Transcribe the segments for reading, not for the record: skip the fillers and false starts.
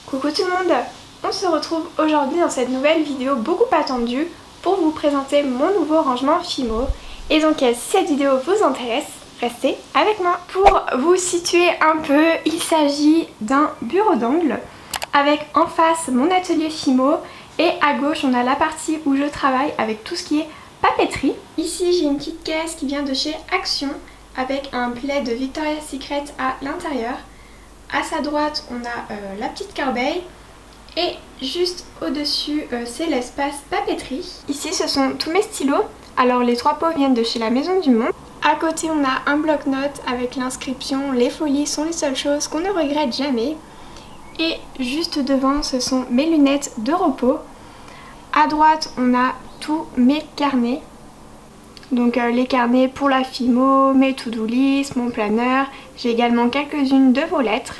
Coucou tout le monde, on se retrouve aujourd'hui dans cette nouvelle vidéo beaucoup attendue pour vous présenter mon nouveau rangement Fimo. Et donc si cette vidéo vous intéresse, restez avec moi. Pour vous situer un peu, il s'agit d'un bureau d'angle avec en face mon atelier Fimo et à gauche on a la partie où je travaille avec tout ce qui est papeterie. Ici j'ai une petite caisse qui vient de chez Action avec un plaid de Victoria's Secret à l'intérieur. À sa droite, on a la petite corbeille et juste au-dessus, c'est l'espace papeterie. Ici, ce sont tous mes stylos. Alors, les 3 pots viennent de chez la Maison du Monde. À côté, on a un bloc-notes avec l'inscription « Les folies sont les seules choses qu'on ne regrette jamais ». Et juste devant, ce sont mes lunettes de repos. À droite, on a tous mes carnets. Donc les carnets pour la Fimo, mes to-do list, mon planeur. J'ai également quelques-unes de vos lettres.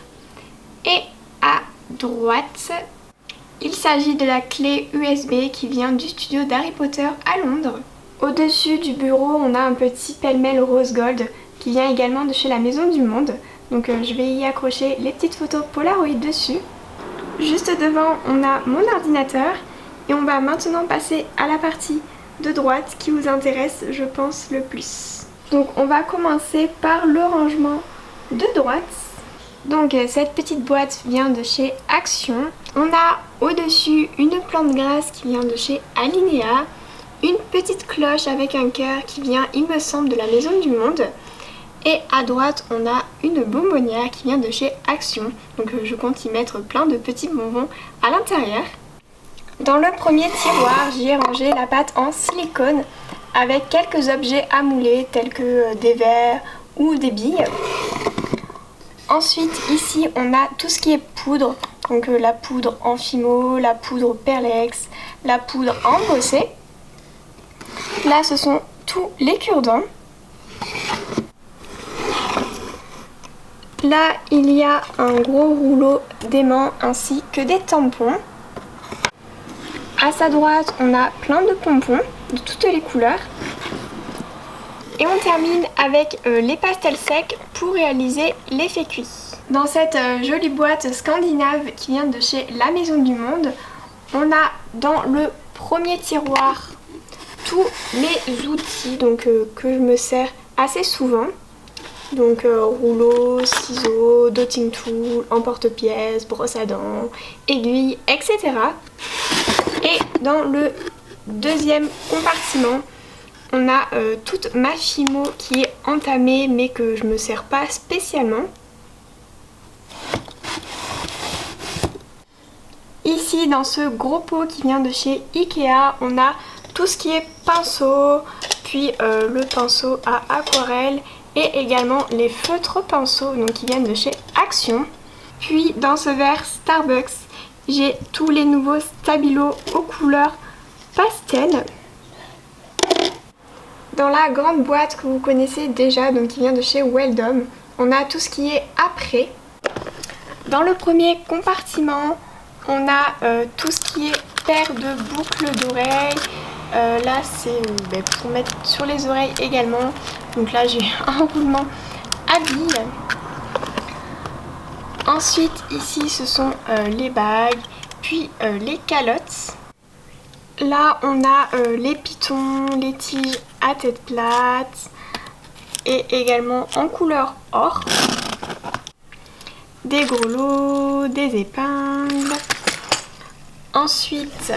Et à droite, il s'agit de la clé USB qui vient du studio d'Harry Potter à Londres. Au-dessus du bureau, on a un petit pêle-mêle rose gold qui vient également de chez la Maison du Monde. Donc je vais y accrocher les petites photos Polaroid dessus. Juste devant, on a mon ordinateur. Et on va maintenant passer à la partie de droite qui vous intéresse, je pense, le plus. Donc on va commencer par le rangement de droite. Donc cette petite boîte vient de chez Action. On a au-dessus une plante grasse qui vient de chez Alinea, une petite cloche avec un cœur qui vient, il me semble, de la Maison du Monde. Et à droite, on a une bonbonnière qui vient de chez Action. Donc je compte y mettre plein de petits bonbons à l'intérieur. Dans le premier tiroir, j'y ai rangé la pâte en silicone avec quelques objets à mouler tels que des verres ou des billes. Ensuite, ici, on a tout ce qui est poudre. Donc la poudre en Fimo, la poudre Perlex, la poudre embossée. Là, ce sont tous les cure-dents. Là, il y a un gros rouleau d'aimants ainsi que des tampons. À sa droite, on a plein de pompons de toutes les couleurs. Et on termine avec les pastels secs pour réaliser l'effet cuit. Dans cette jolie boîte scandinave qui vient de chez la Maison du Monde, on a dans le premier tiroir tous mes outils donc, que je me sers assez souvent. Donc rouleau, ciseaux, dotting tool, emporte-pièces, brosse à dents, aiguilles, etc. Et dans le deuxième compartiment, on a toute ma Fimo qui est entamée mais que je ne me sers pas spécialement. Ici, dans ce gros pot qui vient de chez Ikea, on a tout ce qui est pinceau, puis le pinceau à aquarelle et également les feutres pinceaux donc, qui viennent de chez Action. Puis dans ce verre Starbucks, j'ai tous les nouveaux stabilos aux couleurs pastel. Dans la grande boîte que vous connaissez déjà, donc qui vient de chez Weldom, on a tout ce qui est après. Dans le premier compartiment, on a tout ce qui est paire de boucles d'oreilles. Là, c'est pour mettre sur les oreilles également. Donc là, j'ai un roulement à billes. Ensuite, ici, ce sont les bagues, puis les calottes. Là, on a les pitons, les tiges à tête plate et également en couleur or. Des grelots, des épingles. Ensuite,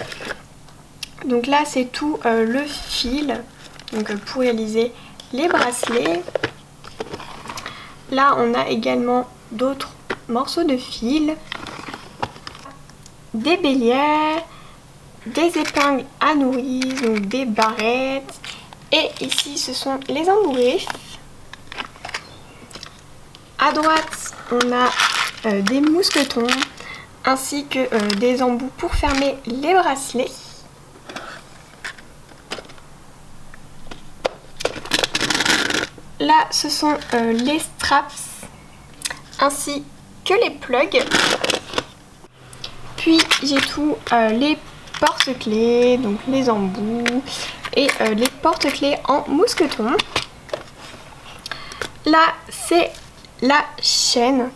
donc là, c'est tout le fil donc, pour réaliser les bracelets. Là, on a également d'autres morceaux de fil, des bélières, des épingles à nourrice, donc des barrettes. Et ici, ce sont les embourrifs. À droite, on a des mousquetons ainsi que des embouts pour fermer les bracelets. Là, ce sont les straps ainsi que les plugs. Puis, j'ai tout les porte-clés, donc les embouts et les porte-clés en mousqueton. Là, c'est la chaîne,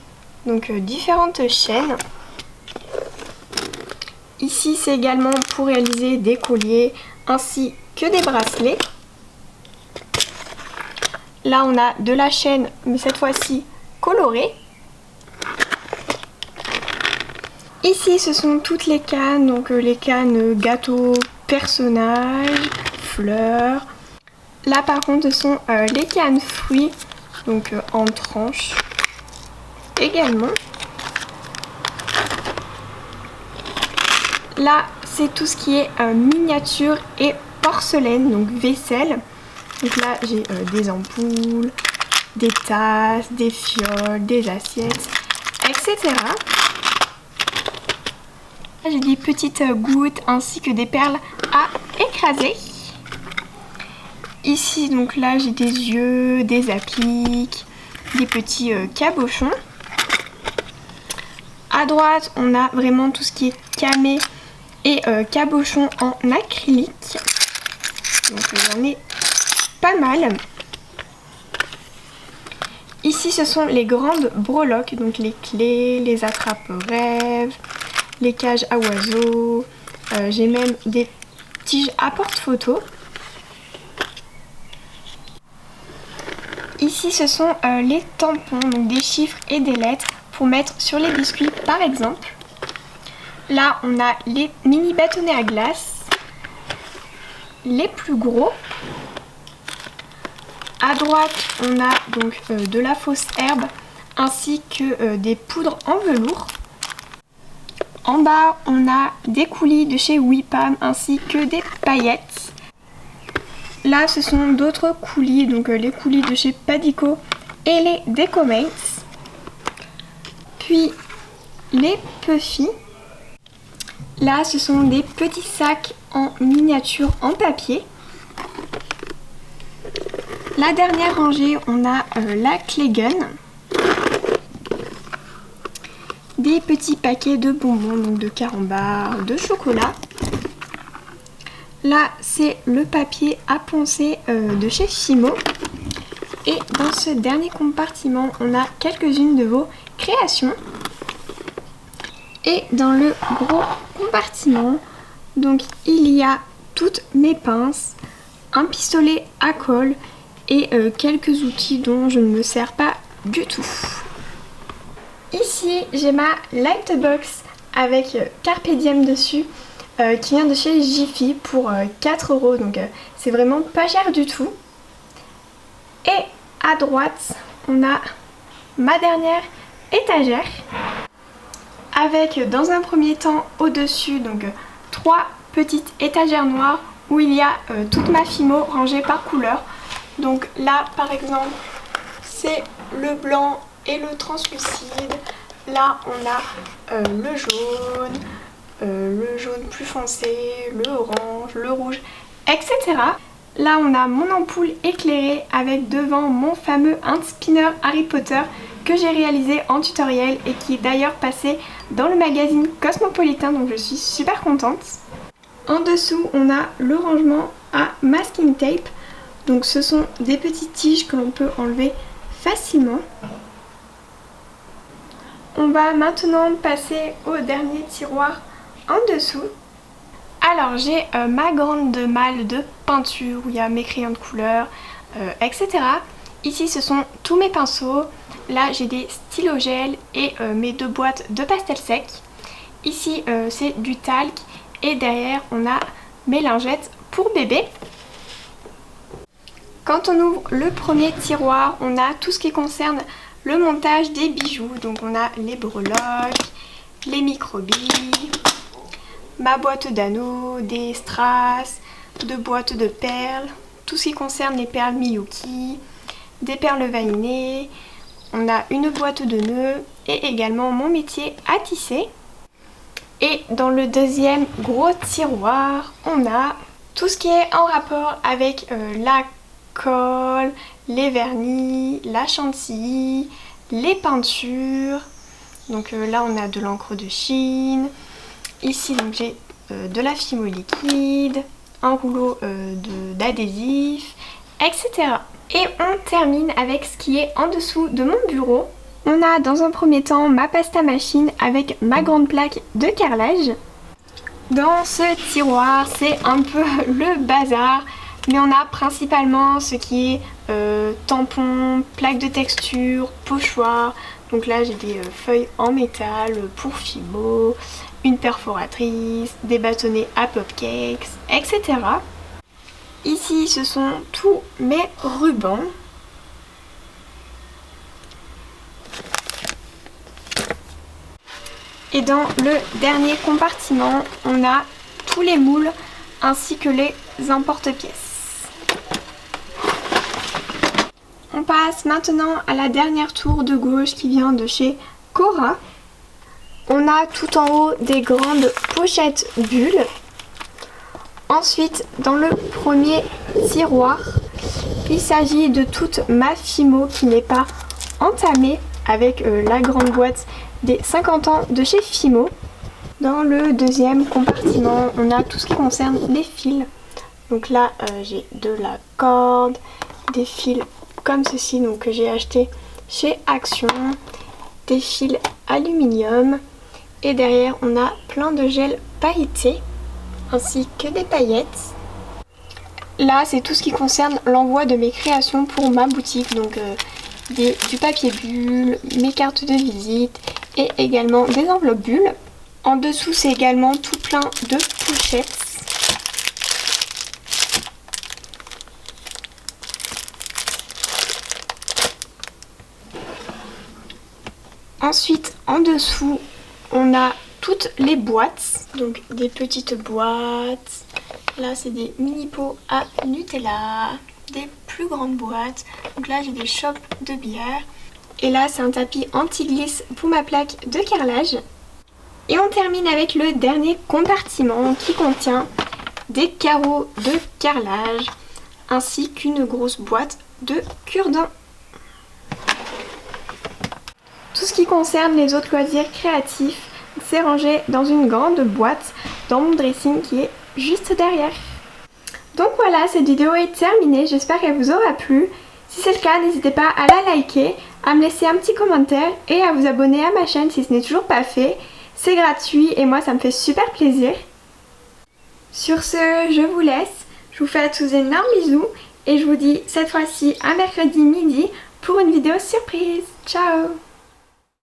donc différentes chaînes. Ici, c'est également pour réaliser des colliers ainsi que des bracelets. Là, on a de la chaîne, mais cette fois-ci colorée. Ici, ce sont toutes les cannes, donc les cannes gâteaux, personnages, fleurs. Là, par contre, ce sont les cannes fruits, donc en tranches également. Là, c'est tout ce qui est miniature et porcelaine, donc vaisselle. Donc là, j'ai des ampoules, des tasses, des fioles, des assiettes, etc. J'ai des petites gouttes ainsi que des perles à écraser. Ici, donc là, j'ai des yeux, des appliques, des petits cabochons. À droite, on a vraiment tout ce qui est camé et cabochon en acrylique. Donc j'en ai pas mal. Ici, ce sont les grandes breloques, donc les clés, les attrape-rêves, les cages à oiseaux. J'ai même des tiges à porte-photo. Ici, ce sont les tampons, donc des chiffres et des lettres pour mettre sur les biscuits par exemple. Là, on a les mini bâtonnets à glace, les plus gros. À droite, on a donc de la fausse herbe ainsi que des poudres en velours. En bas, on a des coulis de chez Wipam ainsi que des paillettes. Là, ce sont d'autres coulis, donc les coulis de chez Padico et les Decomates. Puis les Puffy. Là, ce sont des petits sacs en miniature en papier. La dernière rangée, on a la Clay Gun. Des petits paquets de bonbons, donc de carambars, de chocolat. Là, c'est le papier à poncer de chez Fimo. Et dans ce dernier compartiment, on a quelques-unes de vos créations. Et dans le gros compartiment, donc il y a toutes mes pinces, un pistolet à colle et quelques outils dont je ne me sers pas du tout. Ici, j'ai ma Lightbox avec Carpe Diem dessus qui vient de chez Jiffy pour 4 €, donc c'est vraiment pas cher du tout. Et à droite, on a ma dernière étagère avec dans un premier temps au-dessus donc 3 petites étagères noires où il y a toute ma Fimo rangée par couleur. Donc là par exemple c'est le blanc et le translucide. Là on a le jaune plus foncé, le orange, le rouge, etc. Là on a mon ampoule éclairée avec devant mon fameux hand spinner Harry Potter que j'ai réalisé en tutoriel et qui est d'ailleurs passé dans le magazine Cosmopolitan, donc je suis super contente. En dessous on a le rangement à masking tape, donc ce sont des petites tiges que l'on peut enlever facilement. On va maintenant passer au dernier tiroir en dessous. Alors j'ai ma grande malle de peinture où il y a mes crayons de couleur, etc. Ici ce sont tous mes pinceaux. Là j'ai des stylos gel et mes 2 boîtes de pastel sec. Ici c'est du talc et derrière on a mes lingettes pour bébé. Quand on ouvre le premier tiroir, on a tout ce qui concerne le montage des bijoux. Donc on a les breloques, les micro-billes, ma boîte d'anneaux, des strass, 2 boîtes de perles, tout ce qui concerne les perles Miyuki, des perles vaninées, on a une boîte de nœuds et également mon métier à tisser. Et dans le deuxième gros tiroir, on a tout ce qui est en rapport avec la colle, les vernis, la chantilly, les peintures. Donc là on a de l'encre de Chine. Ici donc j'ai de la Fimo liquide, un rouleau d'adhésif, etc. Et on termine avec ce qui est en dessous de mon bureau. On a dans un premier temps ma pasta machine avec ma grande plaque de carrelage. Dans ce tiroir, c'est un peu le bazar, mais on a principalement ce qui est tampons, plaques de texture, pochoirs. Donc là j'ai des feuilles en métal pour Fimo, une perforatrice, des bâtonnets à popcakes, etc. Ici ce sont tous mes rubans. Et dans le dernier compartiment, on a tous les moules ainsi que les emporte-pièces. On passe maintenant à la dernière tour de gauche qui vient de chez Cora. On a tout en haut des grandes pochettes bulles. Ensuite, dans le premier tiroir, il s'agit de toute ma Fimo qui n'est pas entamée avec la grande boîte des 50 ans de chez Fimo. Dans le deuxième compartiment, on a tout ce qui concerne les fils. Donc là, j'ai de la corde, des fils comme ceci, donc que j'ai acheté chez Action, des fils aluminium, et derrière on a plein de gel pailleté ainsi que des paillettes. Là, c'est tout ce qui concerne l'envoi de mes créations pour ma boutique, donc du papier bulle, mes cartes de visite et également des enveloppes bulles. En dessous, c'est également tout plein de pochettes. Ensuite, en dessous, on a toutes les boîtes, donc des petites boîtes. Là, c'est des mini pots à Nutella, des plus grandes boîtes. Donc là, j'ai des chopes de bière. Et là, c'est un tapis anti-glisse pour ma plaque de carrelage. Et on termine avec le dernier compartiment qui contient des carreaux de carrelage ainsi qu'une grosse boîte de cure-dents. Tout ce qui concerne les autres loisirs créatifs, c'est rangé dans une grande boîte dans mon dressing qui est juste derrière. Donc voilà, cette vidéo est terminée, j'espère qu'elle vous aura plu. Si c'est le cas, n'hésitez pas à la liker, à me laisser un petit commentaire et à vous abonner à ma chaîne si ce n'est toujours pas fait. C'est gratuit et moi ça me fait super plaisir. Sur ce, je vous laisse, je vous fais à tous d'énormes bisous et je vous dis cette fois-ci à mercredi midi pour une vidéo surprise. Ciao!